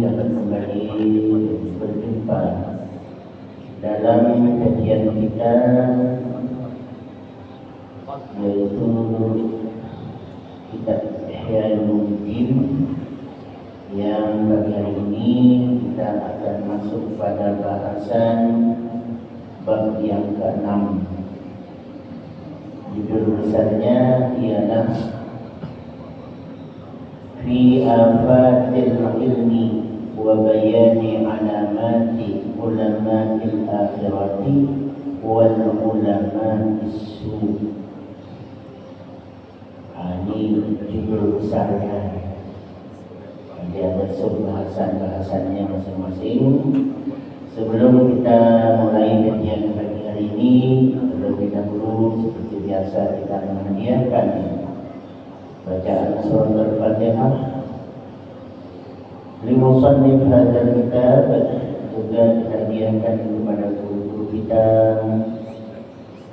dapat kembali berjumpa dalam kajian kita, yaitu kitab Ihya Ulumuddin, yang bagi hari ini kita akan masuk pada bahasan bab yang ke-6. Judul besarnya ialah Fi afatil ilmi wa bayani alamati ulama'il akhirati wal ulama'is su'. Ini judul besarnya. Nanti ada sub-bahasan-bahasannya masing-masing. Sebelum kita mulai kajian pagi hari ini, terlebih dahulu seperti biasa kita menghadiahkan bacaan surah Al-Fatihah limusannif hadzal kitab, juga kita hadiahkan kepada guru-guru kita,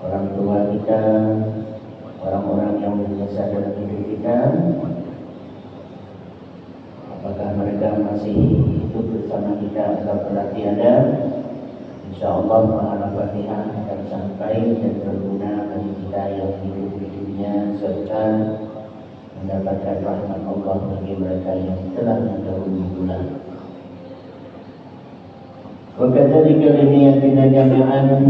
orang tua kita, orang-orang yang berjasa dalam hidup kita. Apakah mereka masih hidup bersama kita atau telah tiada? InsyaAllah Al-Fatihah akan sampai dan berguna bagi kita yang hidup di dunia, serta mendapatkan rahmat Allah bagi mereka yang telah mendahului pula. Wa kadzalika liniyatina jami'an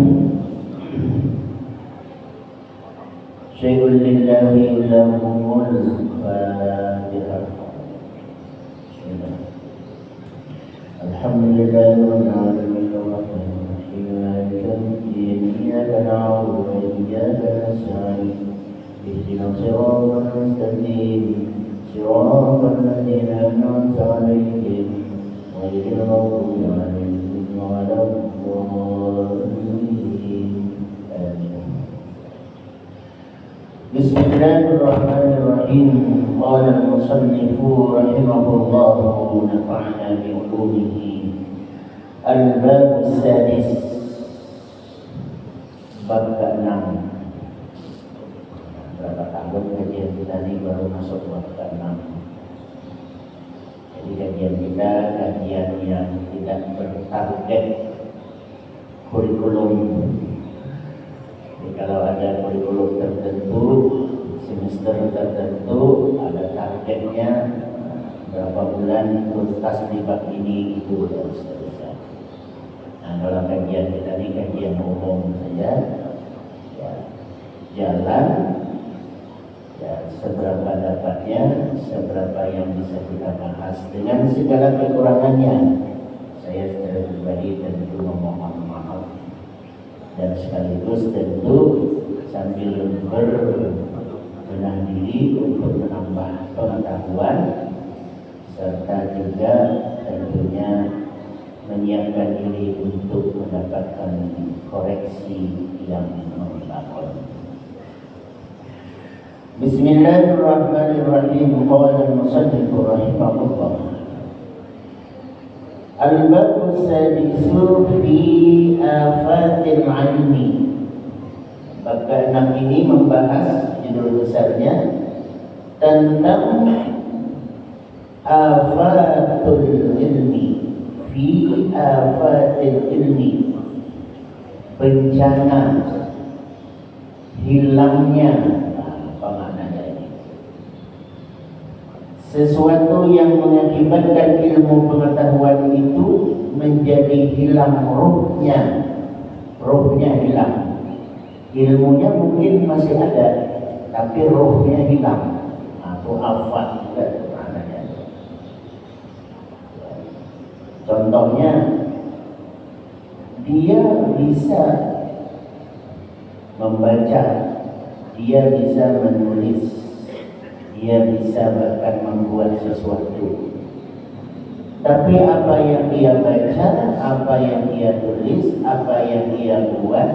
syai'un lillahi lahumul Fatihah. Alhamdulillahi rabbil alamin arrahmanir rahim maliki yaumiddin iyyaka na'budu wa iyyaka nasta'in ihdinas siratal mustaqim siratal ladzina an'amta 'alaihim ghairil maghdubi 'alaihim waladdallin. Amin. Bismillahirrahmanirrahim. Qala al-musannifu rahimahullah wa nafa'ana bi ulumihi. Al-bab as-sadis, bab ke-6. Berapa tahun kajian kita ini baru masuk bab ke-6. Jadi kajian kita kajian yang tidak bertarget kurikulum. Jadi kalau ada kurikulum tertentu, semester tertentu, ada targetnya berapa bulan tuntas di bab ini, itu dan seterusnya. Nah, dalam kajian kita ini kajian umum saja, ya, jalan, ya, seberapa dapatnya, seberapa yang bisa kita bahas dengan segala kekurangannya. Saya secara pribadi tentu memohon maaf, dan sekaligus tentu sambil berbenah diri untuk menambah pengetahuan, serta juga tentunya menyiapkan diri untuk mendapatkan koreksi yang membangun. Bismillahirrahmanirrahim. Qala al-musannif rahimahullah. Al-bab as-sadisu fi afatil ilmi. Bab ke-6 ini membahas, judul besarnya, tentang afatul ilmi. Fi afatil ilmi, bencana hilangnya. Apa maknanya ini? Sesuatu yang mengakibatkan ilmu pengetahuan itu menjadi hilang ruhnya. Ruhnya hilang. Ilmunya mungkin masih ada, tapi ruhnya hilang. Atau afat juga maknanya. Contohnya, dia bisa membaca, dia bisa menulis, dia bisa bahkan membuat sesuatu. Tapi apa yang dia baca, apa yang dia tulis, apa yang dia buat,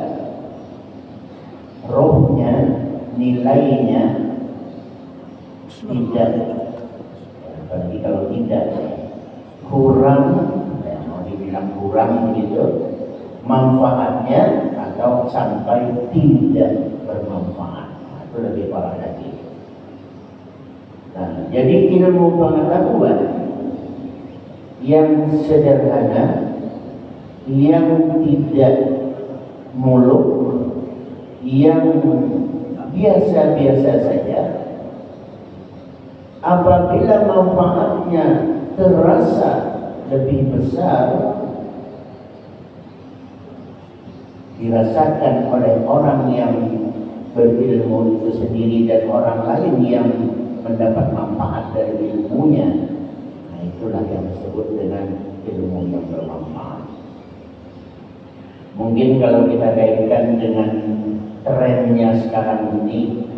rohnya, nilainya tidak. Berarti kalau tidak, kurang, ya, mau dibilang kurang begitu, manfaatnya atau sampai tidak bermanfaat. Nah, itu lebih parah lagi. Nah, jadi ilmu pengetahuan yang sederhana, yang tidak muluk, yang biasa-biasa saja. Apabila manfaatnya terasa lebih besar, dirasakan oleh orang yang berilmu itu sendiri dan orang lain yang mendapat manfaat dari ilmunya, nah itulah yang disebut dengan ilmu yang bermanfaat. Mungkin kalau kita kaitkan dengan trennya sekarang ini,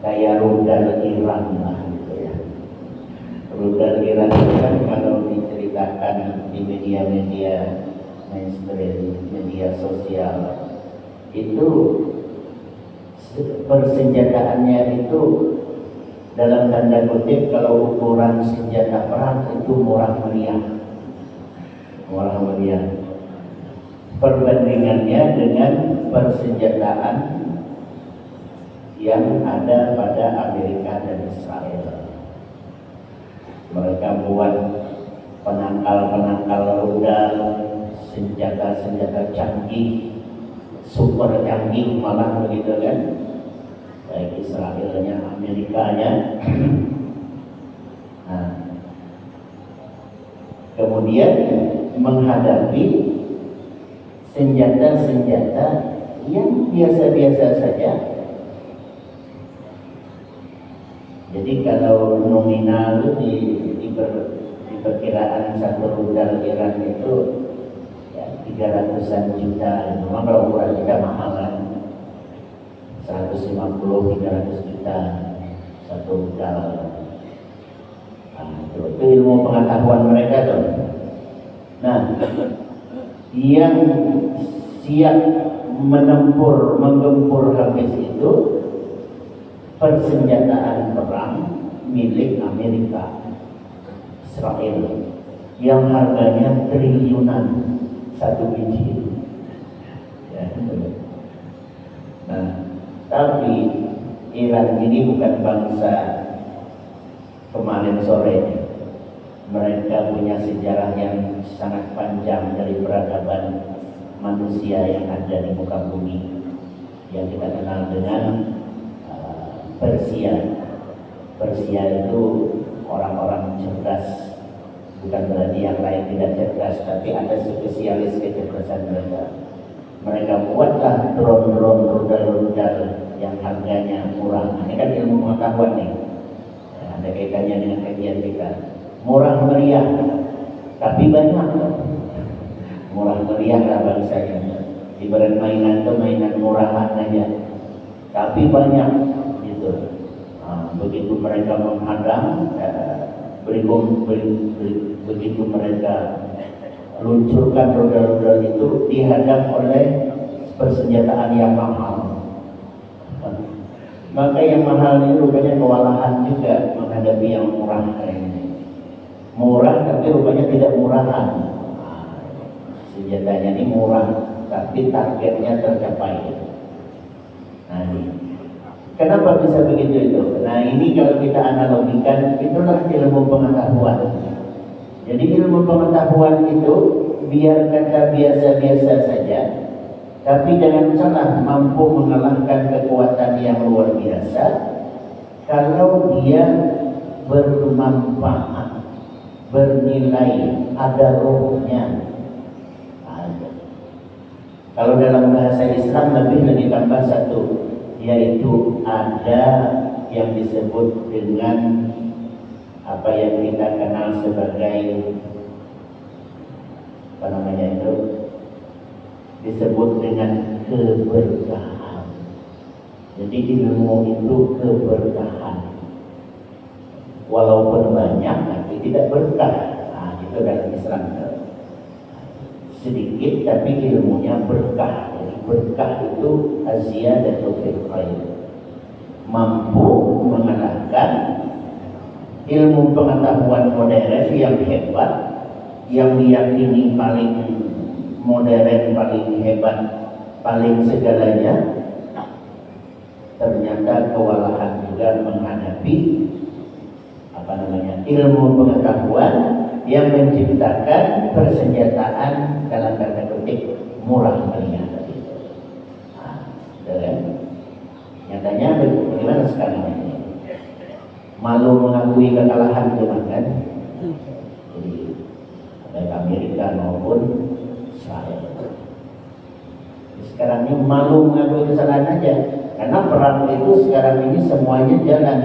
kayak rudal Iran lah gitu ya. Rudal Iran itu kan kalau diceritakan di media-media mainstream, media sosial, itu persenjataannya itu dalam tanda kutip, kalau ukuran senjata perang itu murah meriah. Murah meriah. Perbandingannya dengan persenjataan yang ada pada Amerika dan Israel. Mereka buat penangkal-penangkal rudal, senjata-senjata canggih, super canggih malah begitu kan, baik Israelnya, Amerikanya. Nah, kemudian menghadapi senjata-senjata yang biasa-biasa saja. Jadi kalau nominal di perkiraan satu rudal Iran itu 300-an juta, memang kalau ukuran kita mahal kan, 150-300 juta satu rudal. Nah, itu ilmu pengetahuan mereka tuh. Nah, yang siap menggempur habis itu persenjataan perang milik Amerika, Israel, yang harganya triliunan satu biji. Ya. Nah, tapi Iran ini bukan bangsa kemarin sore. Mereka punya sejarah yang sangat panjang dari peradaban manusia yang ada di muka bumi, yang kita kenal dengan Persia. Persia itu orang-orang cerdas. Bukan berarti yang lain tidak cerdas, tapi ada spesialis kecerdasan mereka. Mereka buatlah drone-drone, rudal-rudal yang harganya murah. Ini kan ilmu pengetahuan nih, ya, ada kaitannya dengan kajian kita. Murah meriah, tapi banyak. Murah meriah lah bangsanya. Ibarat mainan itu mainan murahan aja, tapi banyak gitu. Nah, begitu mereka menghadang, begitu mereka luncurkan rudal-rudal itu, dihadap oleh persenjataan yang mahal. Maka yang mahal ini rupanya kewalahan juga menghadapi yang murah ini. Murah tapi rupanya tidak murahan. Senjatanya ini murah tapi targetnya tercapai. Nah, ini kenapa bisa begitu itu? Nah, ini kalau kita analogikan, itulah ilmu pengetahuan. Jadi ilmu pengetahuan itu biar kata biasa-biasa saja, tapi jangan salah, mampu mengalahkan kekuatan yang luar biasa kalau dia bermanfaat, bernilai, ada rohnya. Kalau dalam bahasa Islam lebih lagi tambah satu, yaitu ada yang disebut dengan apa yang kita kenal sebagai apa namanya itu, disebut dengan keberkahan. Jadi ilmu itu keberkahan, walaupun banyak tapi tidak berkah. Nah, itu dalam Islam sedikit tapi ilmunya berkah. Jadi berkah itu az-ziyadatu fil khair, mampu mengalahkan ilmu pengetahuan modern yang hebat, yang diyakini paling modern, paling hebat, paling segalanya. Ternyata kewalahan juga menghadapi apa namanya ilmu pengetahuan yang menciptakan persenjataan dalam tanda kutip murah meriah. Nah, kan? Nyatanya bagaimana sekarang ini? Malu mengakui kekalahan cuma kan? Jadi baik Amerika maupun Israel. Sekarang ini malu mengakui kesalahan aja, karena perang itu sekarang ini semuanya jalan.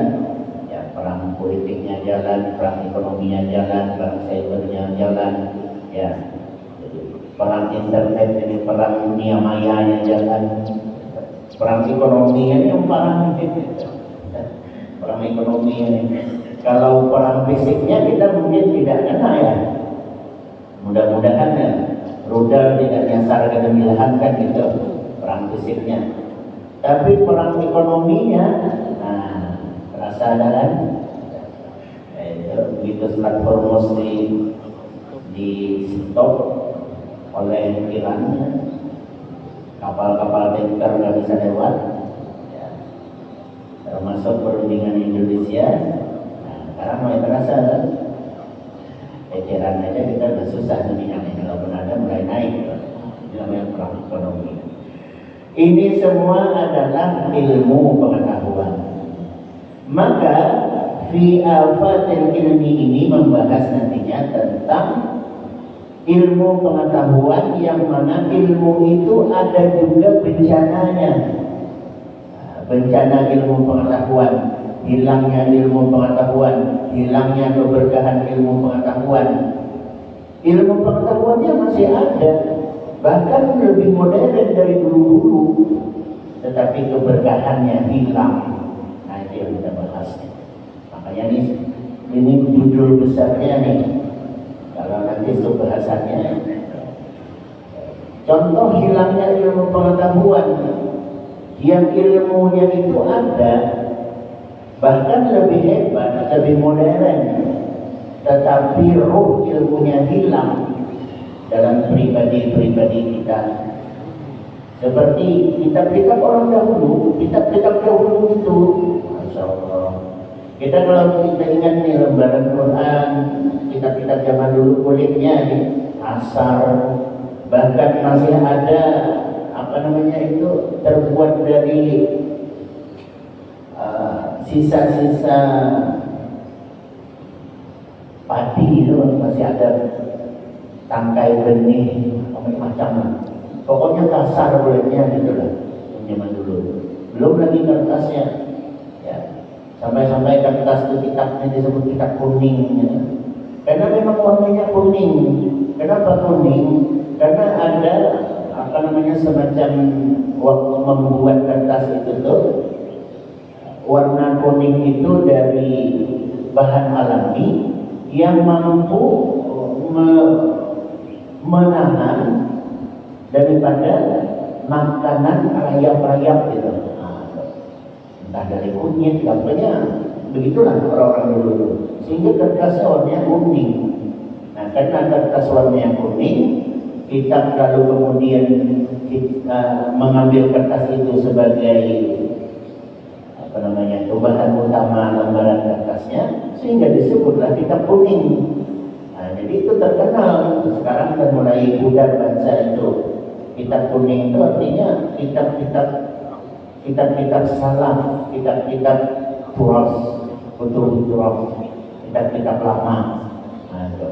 Ya, perang politiknya jalan, perang ekonominya jalan, perang cybernya jalan, ya. Perang internet ini, perang dunia mayanya jalan. Perang ekonomi ini yang parah gitu. Perang ekonomi ini. Kalau perang fisiknya kita mungkin tidak kena ya. Mudah-mudahan ya. Rudal tidak nyasar ke Milahan kan gitu. Perang fisiknya. Tapi perang ekonominya, nah, terasa ada kan? Begitu Selat Hormuz di stop oleh Iran, kapal-kapal tanker nggak bisa lewat, ya. Termasuk perundingan Indonesia. Nah, sekarang mulai terasa kan? Eceran aja kita udah susah dunia ini, kalau ada mulai naik, ini namanya perang ekonomi. Ini semua adalah ilmu pengetahuan. Maka fi afatil ilmi ini membahas nantinya tentang ilmu pengetahuan, yang mana ilmu itu ada juga bencananya. Bencana ilmu pengetahuan, hilangnya ilmu pengetahuan, hilangnya keberkahan ilmu pengetahuan. Ilmu pengetahuannya masih ada, bahkan lebih modern dari dulu-dulu, tetapi keberkahannya hilang. Nah, itu yang kita bahas. Makanya ini judul besarnya nih. Kalau nanti itu bahasannya, contoh hilangnya ilmu pengetahuan, yang ilmunya itu ada, bahkan lebih hebat, lebih modern, tetapi ruh ilmunya hilang dalam pribadi-pribadi kita. Seperti kitab-kitab orang dahulu, kitab-kitab dahulu itu, Masya Allah. Kita kalau kita ingat nih lembaran Quran, kitab-kitab zaman dulu kulitnya nih, asar, bahkan masih ada itu terbuat dari sisa-sisa padi itu, masih ada tangkai benih macam-macam. Pokoknya kasar kulitnya gitu lah zaman dulu. Belum lagi kertasnya, ya. Sampai-sampai kertas itu kitabnya disebut kitab kuning, ya. Karena memang warnanya kuning. Kenapa kuning? Karena ada semacam waktu membuat kertas itu tuh, warna kuning itu dari bahan alami yang mampu menahan daripada makanan rayap-rayap gitu. Entah dari kunyit, apanya, begitulah orang-orang dulu. Sehingga kertasnya warnanya kuning. Nah, karena kertas warnanya kuning, kita lalu kemudian mengambil kertas itu sebagai bahan utama lembaran kertasnya, sehingga disebutlah kitab kuning. Nah, jadi itu terkenal. Sekarang kita mulai pudar bahasa itu. Kitab kuning itu artinya kitab-kitab salaf, kitab-kitab turas, kitab-kitab lama. Nah, itu.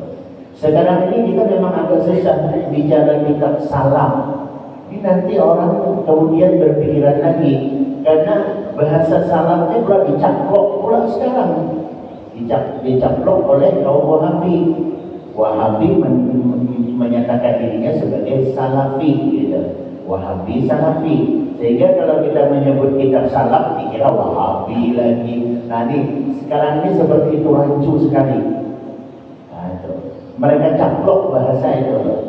Sekarang ini kita memang agak susah bicara kitab salaf. Ini nanti orang kemudian berpikiran lagi, karena bahasa salafnya pula dicaplok pula sekarang, dicaplok oleh kaum Wahabi. Wahabi menyatakan dirinya sebagai salafi, gitu. Wahabi salafi. Sehingga kalau kita menyebut kitab salaf dikira Wahabi lagi. Nah, ini sekarang ini seperti itu, rancu sekali. Nah, itu. Mereka caplok bahasa itu.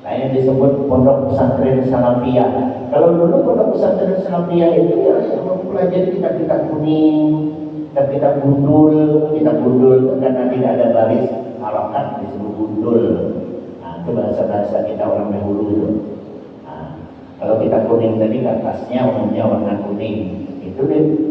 Yang disebut pondok pesantren salafiyah. Kalau dulu pondok pesantren salafiyah itu ya mempelajari kitab-kitab kuning, kitab gundul itu karena tidak ada baris harokat disebut gundul. Nah, itu bahasa-bahasa kita orang dahulu itu. Nah, kalau kitab kuning tadi kertasnya umumnya warna kuning. Itu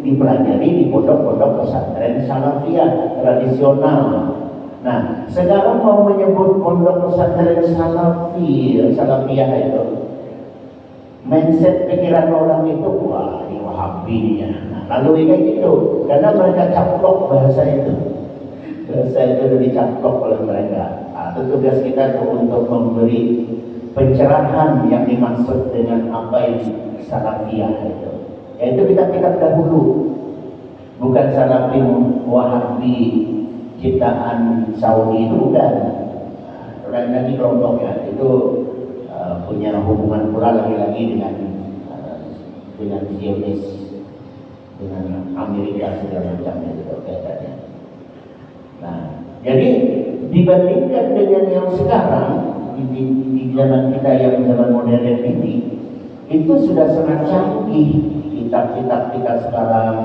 dipelajari di pondok-pondok pesantren salafiyah tradisional. Nah, sekarang mau menyebut pondok pesantren salafiyah itu, mindset pikiran orang itu, wah ini Wahabi ya. Nah, lalu kayak gitu, karena mereka caplok bahasa itu udah dicaplok oleh mereka. Nah, tugas kita tuh untuk memberi pencerahan yang dimaksud dengan apa yang salafiyah itu. Yaitu kitab-kitab dahulu, bukan salafi Wahabi ciptaan Saudi itu bukan. Lain lagi kelompoknya itu punya hubungan pula lagi-lagi dengan Zionis, dengan Amerika segala macamnya itu kaitannya. Nah, jadi dibandingkan dengan yang sekarang di zaman kita yang zaman modern ini, itu sudah sangat canggih. Kitab-kitab kita sekarang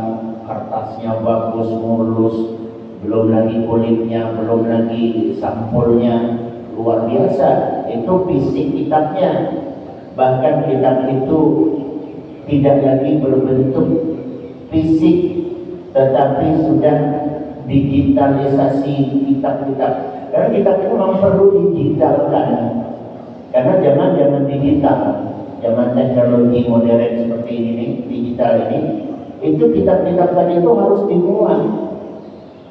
kertasnya bagus, mulus, belum lagi kulitnya, belum lagi sampulnya, luar biasa. Itu fisik kitabnya, bahkan kitab itu tidak lagi berbentuk fisik, tetapi sudah digitalisasi kitab-kitab. Karena kitab itu memang perlu digitalkan, karena zaman digital, zaman teknologi modern seperti ini, digital ini, itu kitab-kitab tadi itu harus dimuat.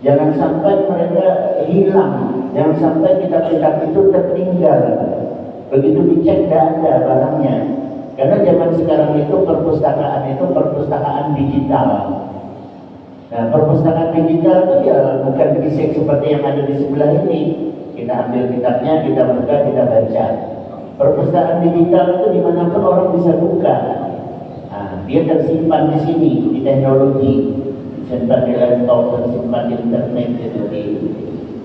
Jangan sampai mereka hilang, jangan sampai kitab-kitab itu tertinggal. Begitu dicek tidak ada barangnya. Karena zaman sekarang itu perpustakaan digital. Nah, perpustakaan digital itu ya bukan fisik seperti yang ada di sebelah ini. Kita ambil kitabnya, kita buka, kita baca. Perpustakaan digital itu dimanapun orang bisa buka. Nah, dia tersimpan di sini, di teknologi. Tersimpan di laptop, tersimpan di internet, itu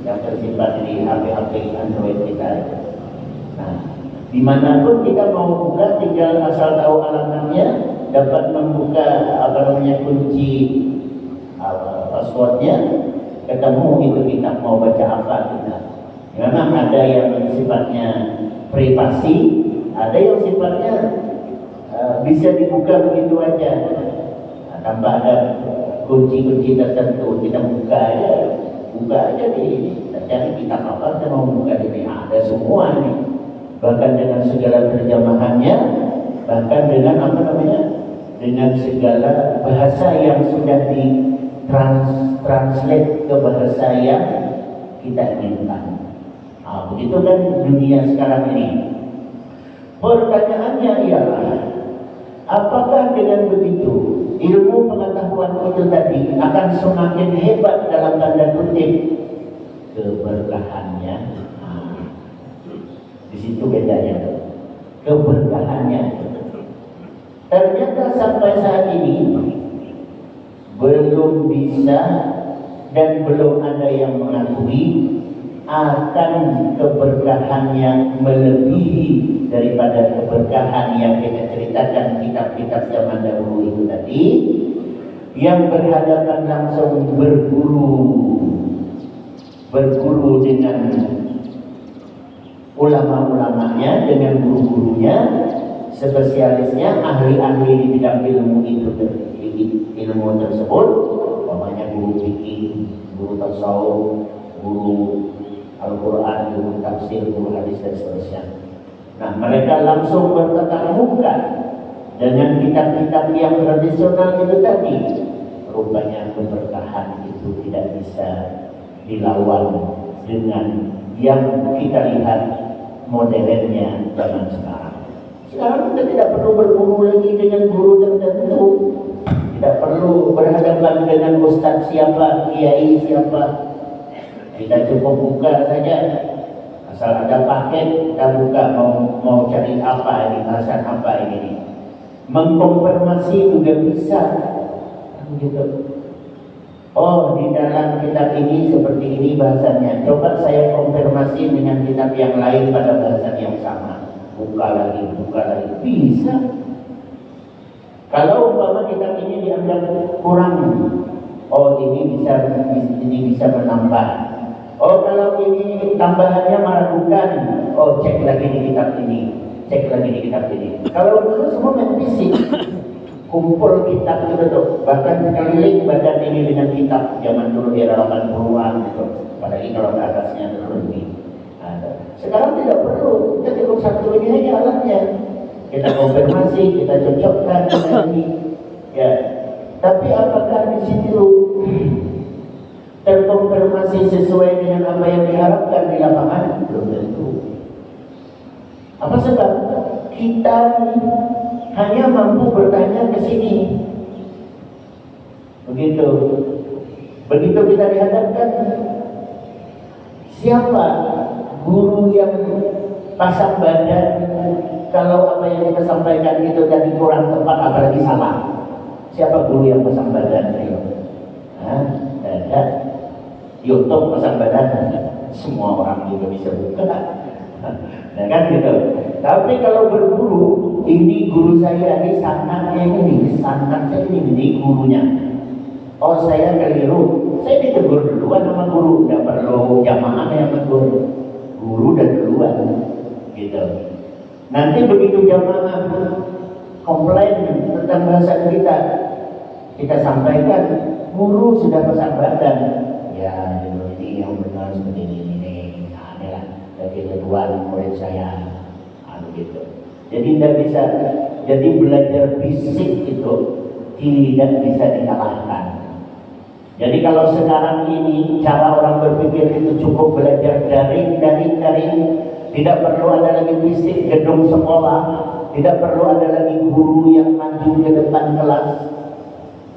yang tersimpan di HP-HP Android kita. Nah, dimanapun kita mau buka, tinggal asal tahu alamatnya, dapat membuka kunci passwordnya, ketemu itu kita mau baca apa kita. Memang ada yang sifatnya privasi, ada yang sifatnya bisa dibuka begitu aja, tanpa ada kunci-kunci tertentu. Kita buka aja kita cari kitab apa, kita mau buka ini, ada semua nih, bahkan dengan segala terjemahannya, bahkan dengan dengan segala bahasa yang sudah translate ke bahasa yang kita inginkan. Nah, begitu kan dunia sekarang ini. Pertanyaannya ialah, apakah dengan begitu ilmu pengetahuan itu tadi akan semakin hebat dalam tanda kutip keberkahannya? Nah, di situ bedanya, keberkahannya. Ternyata sampai saat ini belum bisa dan belum ada yang mengakui akan keberkahan yang melebihi daripada keberkahan yang kita ceritakan kitab-kitab zaman dahulu itu tadi, yang berhadapan langsung berguru dengan ulama-ulamanya, dengan guru-gurunya, spesialisnya, ahli-ahli di bidang ilmu tersebut, umpamanya guru fikih, guru tasawuf, guru Al-Quran, guru tafsir, guru hadis dan seterusnya. Nah, mereka langsung bertatap muka dengan kitab-kitab yang tradisional itu tadi. Rupanya keberkahan itu tidak bisa dilawan dengan yang kita lihat modernnya zaman sekarang. Sekarang kita tidak perlu berguru lagi dengan guru tertentu, tidak perlu berhadapan dengan ustaz siapa, kiai siapa. Kita cukup buka saja, asal ada paket kita buka, mau cari apa ini, bahasan apa ini. Mengkonfirmasi juga bisa, gitu. Oh, di dalam kitab ini seperti ini bahasannya. Coba saya konfirmasi dengan kitab yang lain pada bahasan yang sama. Buka lagi, bisa. Kalau umpama kitab ini dianggap kurang, oh ini bisa menambah. Oh, kalau ini tambahannya meragukan, oh cek lagi di kitab ini, Kalau dulu semua main fisik, kumpul kitab itu tuh, bahkan sekeliling badan ini dengan kitab. Zaman dulu di era 80-an gitu. apalagi kalau ke atasnya berlebih. Sekarang tidak perlu, kita cukup satu ini aja alatnya. Kita konfirmasi, kita cocokkan dengan ini. Ya, tapi apakah di situ terkonfirmasi sesuai dengan apa yang diharapkan di lapangan? Belum tentu. Apa sebab? Kita hanya mampu bertanya ke sini. Begitu kita dihadapkan, siapa guru yang pasang badan kalau apa yang kita sampaikan itu jadi kurang tepat apalagi salah? Siapa guru yang pasang badan? Ada YouTube pasang badan, semua orang juga bisa buka. Nah kan gitu. Tapi kalau berguru, ini guru saya, ini sanatnya ini sanat saya ini gurunya. Oh saya keliru, saya ditegur duluan sama guru, tidak perlu jamaah yang menegur, guru dan duluan, gitu. Nanti begitu jamaah komplain tentang bahasa kita sampaikan, guru sudah pasang badan, ya ini yang benar seperti ini, aneh lah, tapi duluan murid saya, gitu. Jadi tidak bisa, jadi belajar fisik itu tidak bisa dikalahkan. Jadi kalau sekarang ini cara orang berpikir itu cukup belajar daring, tidak perlu ada lagi fisik gedung sekolah, tidak perlu ada lagi guru yang maju ke depan kelas,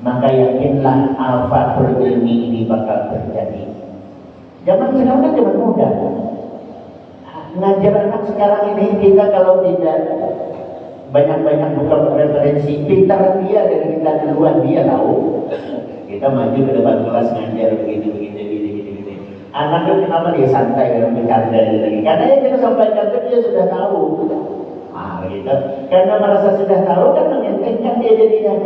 maka yakinlah afatul ilmi ini bakal terjadi. Zaman sekarang kan zaman muda. Ngajar anak sekarang ini kita kalau tidak banyak-banyak buka referensi, pintar dia dari kita duluan, dia tahu. Kita maju ke depan kelas ngajar begini. Anak itu kenapa dia santai dalam bercanda lagi? Karena yang kita sampaikan itu dia sudah tahu. Gitu. Karena merasa sudah tahu kan mengentengkan dia jadinya.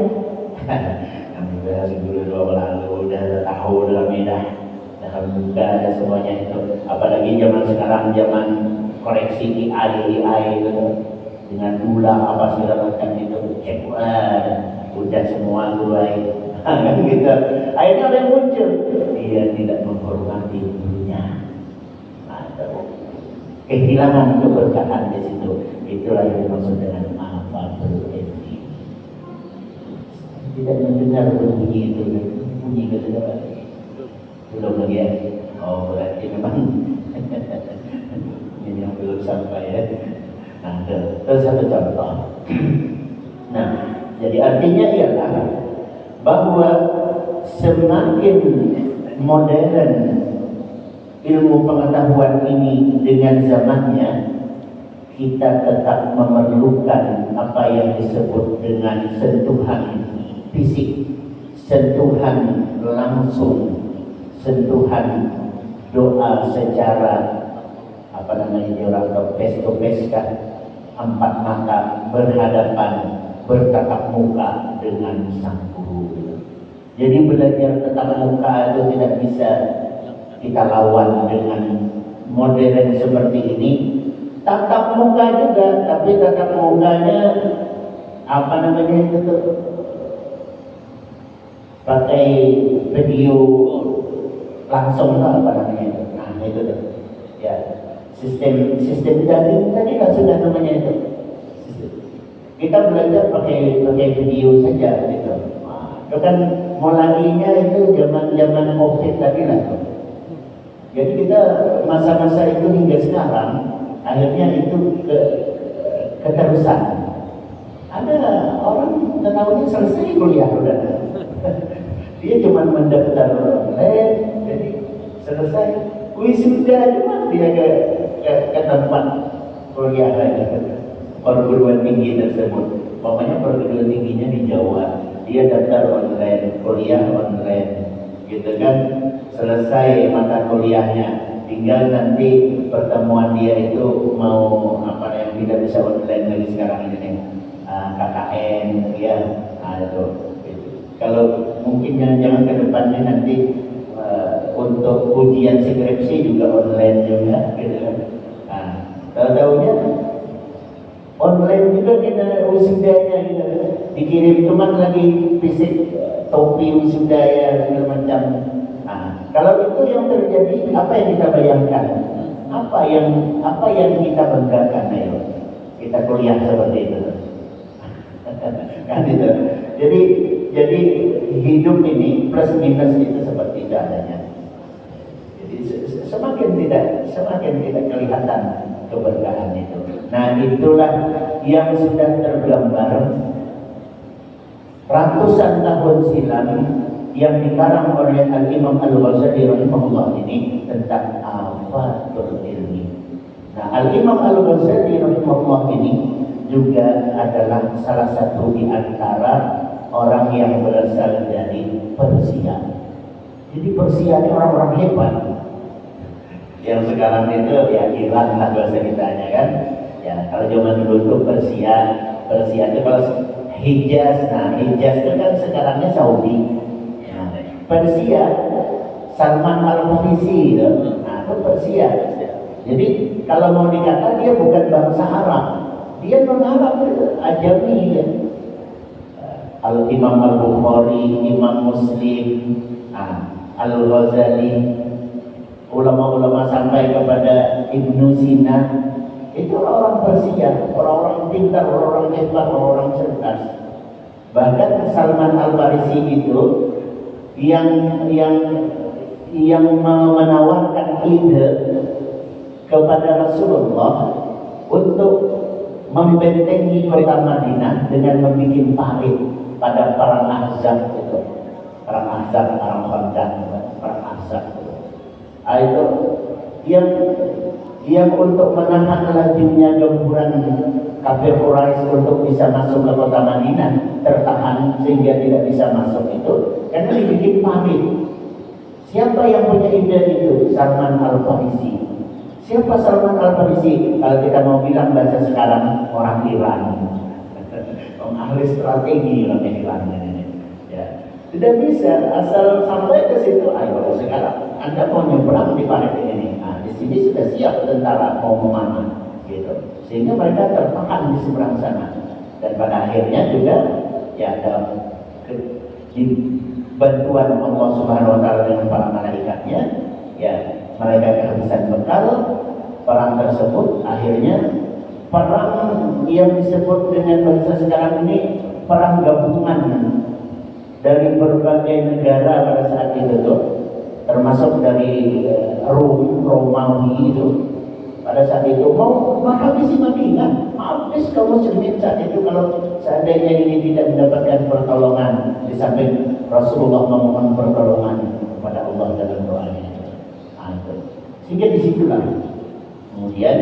Alhamdulillah sebelum 2 lalu udah tahu dalam medah, dalam buka ada semuanya itu. Apalagi zaman sekarang zaman koreksi AI itu dengan gula apa segala macam itu, udah semua gulai. Kan gitu. Akhirnya ada yang muncul, dia tidak menghormati gurunya, atau kehilangan keberkahan di situ. Itulah yang dimaksud dengan afatul ilmi. Tidak mendengar bunyi itu, bunyi ke sudah belum lagi ya. Oh berarti memang ini yang belum sampai ya. Nah itu satu contoh. Nah jadi artinya ialah bahwa semakin modern ilmu pengetahuan ini dengan zamannya, kita tetap memerlukan apa yang disebut dengan sentuhan fisik, sentuhan langsung, sentuhan doa secara face to face kan, empat mata berhadapan, bertatap muka dengan sang guru. Jadi belajar tatap muka itu tidak bisa kita lawan dengan modern seperti ini. Tatap muka juga, tapi tatap mukanya itu tuh pakai video langsung itu itu. Nah itu tuh ya sistem daring tadi lah sudah namanya itu. Kita belajar pakai video saja gitu. Nah, itu kan mulainya itu zaman COVID tadi lah. Jadi kita masa-masa itu hingga sekarang akhirnya itu keterusan. Ada orang tahunnya selesai kuliah udah. Dia cuma mendaftar jadi selesai wisuda cuma dia ke tempat kuliah aja. Perguruan tinggi tersebut, pokoknya perguruan tingginya di Jawa, dia daftar online, kuliah online, gitu kan, selesai mata kuliahnya, tinggal nanti pertemuan dia itu mau apa yang tidak bisa online lagi sekarang ini nih, KKN, ya, itu. Kalau mungkin jangan ke depannya nanti untuk ujian skripsi juga online juga, gitu kan. Tahu-tahunya online juga kita wisudanya gitu. Dikirim cuman lagi fisik topi wisudanya segala macam. kalau itu yang terjadi, apa yang kita bayangkan? Apa yang kita banggakan? Ayo, kita kuliah seperti itu. Kan itu. Jadi hidup ini plus minus itu seperti itu adanya. Jadi semakin tidak kelihatan keberkahan itu. Nah, itulah yang sudah tergambar ratusan tahun silam yang dikarang oleh Al-Imam Al-Ghazali rahimahullah ini tentang afatul ilmi. Nah, Al-Imam Al-Ghazali rahimahullah ini juga adalah salah satu di antara orang yang berasal dari Persia. Jadi Persia ini orang-orang hebat. Yang sekarang itu ya Iran lah bahasa kitanya kan. Ya, kalau zaman dulu itu Persia itu kalau Hijaz, nah Hijaz itu kan sekarangnya Saudi. Nah, Persia, Salman Al-Farisi itu, nah itu Persia. Jadi kalau mau dikata dia bukan bangsa Arab, dia non Arab, Ajami ya. Al-Imam Al-Bukhari, Imam Muslim, Al-Ghazali, ulama-ulama sampai kepada Ibnu Sina, itu orang Persia, orang-orang pintar, orang-orang hebat, orang-orang cerdas. Bahkan Salman Al-Farisi itu yang menawarkan ide kepada Rasulullah untuk membentengi kota Madinah dengan membuat parit pada perang Ahzab itu, perang Ahzab, perang Khandaq, perang Ahzab itu yang untuk menahan lajunya gempuran kafir Quraisy untuk bisa masuk ke kota Madinah, tertahan sehingga tidak bisa masuk itu karena dibikin parit. Siapa yang punya ide itu? Salman Al-Farisi. Siapa Salman Al-Farisi? Kalau kita mau bilang bahasa sekarang, orang Iran. Orang ahli strategi orang Iran ini. Ya. Tidak bisa asal sampai ke situ. Ayo sekarang Anda mau nyebrang di parit ini. Nah, di sini sudah siap tentara mau memanah, gitu. Sehingga mereka tertahan di seberang sana. Dan pada akhirnya juga ya dalam bantuan Allah Subhanahu Wa Taala dengan para malaikatnya, ya mereka kehabisan bekal. Perang tersebut akhirnya perang yang disebut dengan bahasa sekarang ini perang gabungan dari berbagai negara pada saat itu tuh, termasuk dari Romawi itu. Pada saat itu mau menghabisi Madinah, habis kaum muslimin saat itu kalau seandainya ini tidak mendapatkan pertolongan di samping Rasulullah memohon pertolongan kepada Allah dalam doanya. Sehingga disitulah kemudian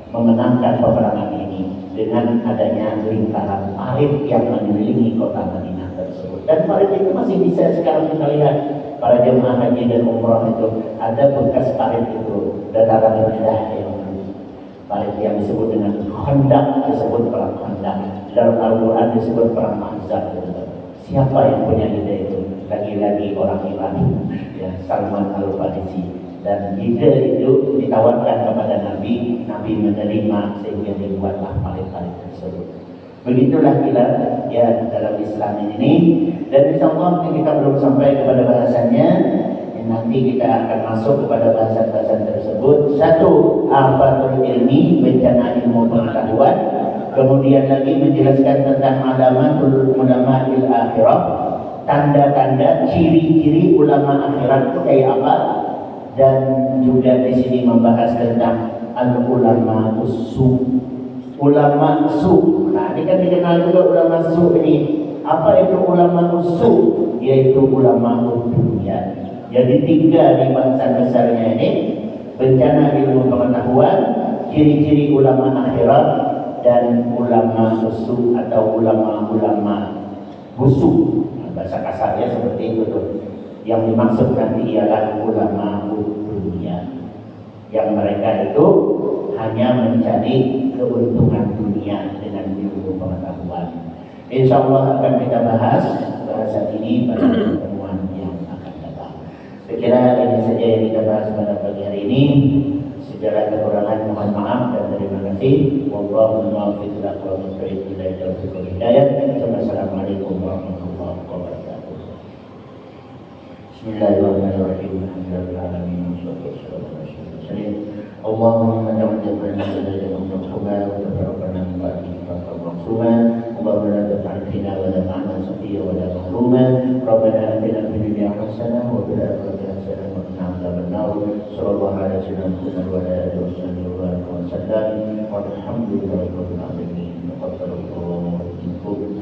memenangkan peperangan ini dengan adanya lingkaran parit yang mengelilingi kota Madinah tersebut. Dan parit itu masih bisa sekarang kita lihat para jemaah haji dan umrah itu ada bekas parit itu, dataran rendah parit yang disebut dengan Khandaq, disebut perang Khandaq. Dalam Al-Quran disebut perang Ahzab. Siapa yang punya ide itu? Lagi-lagi orang Iran, ya, Salman Al-Farisi. Dan ide itu ditawarkan kepada Nabi menerima sehingga dibuatlah parit-parit tersebut. Begitulah kita ya dalam Islam ini. Dan insyaallah kita belum sampai kepada bahasannya. Nanti kita akan masuk kepada bahasan-bahasan tersebut. Satu, afatul ilmi, bencana ilmu pengetahuan. Kemudian lagi menjelaskan tentang alamatul ulama'il akhirah, tanda-tanda ciri-ciri ulama akhirat itu kayak apa. Dan juga di sini membahas tentang al-ulama usu, ulama su. Nah, ini kan dikenal juga ulama su ini. Apa itu ulama usu? Yaitu ulama dunia. Jadi tiga di bahasan besarnya ini: bencana ilmu pengetahuan, ciri-ciri ulama akhirat, dan ulama usu atau ulama busuk. Nah, bahasa kasarnya seperti itu tuh. Yang dimaksud nanti ialah ulama dunia, yang mereka itu hanya mencari keuntungan dunia dengan ilmu pengetahuan. Insya Allah akan kita bahas bahasan ini pada pertemuan yang akan datang. Saya kira ini saja yang kita bahas pada pagi hari ini. Segala kekurangan mohon maaf dan terima kasih. Wallahu muwaffiq ila aqwamit hidayah. Assalamualaikum warahmatullahi wabarakatuh. Bismillahirrahmanirrahim. Alhamdulillahirabbil alamin. Allahumma taqabbal minna innaka antal tawwabur rahim wa Allahumma la taj'al fina wa la ta'mal safiya wa la mahruma. Rabbana atina fid dunya hasanah wa fil akhirati hasanah wa qina adzabannar. Sallallahu alaihi wasallam wa ala alihi wasallam. Walhamdulillahirabbil alamin. Taqabbalallahu minkum wa minkum.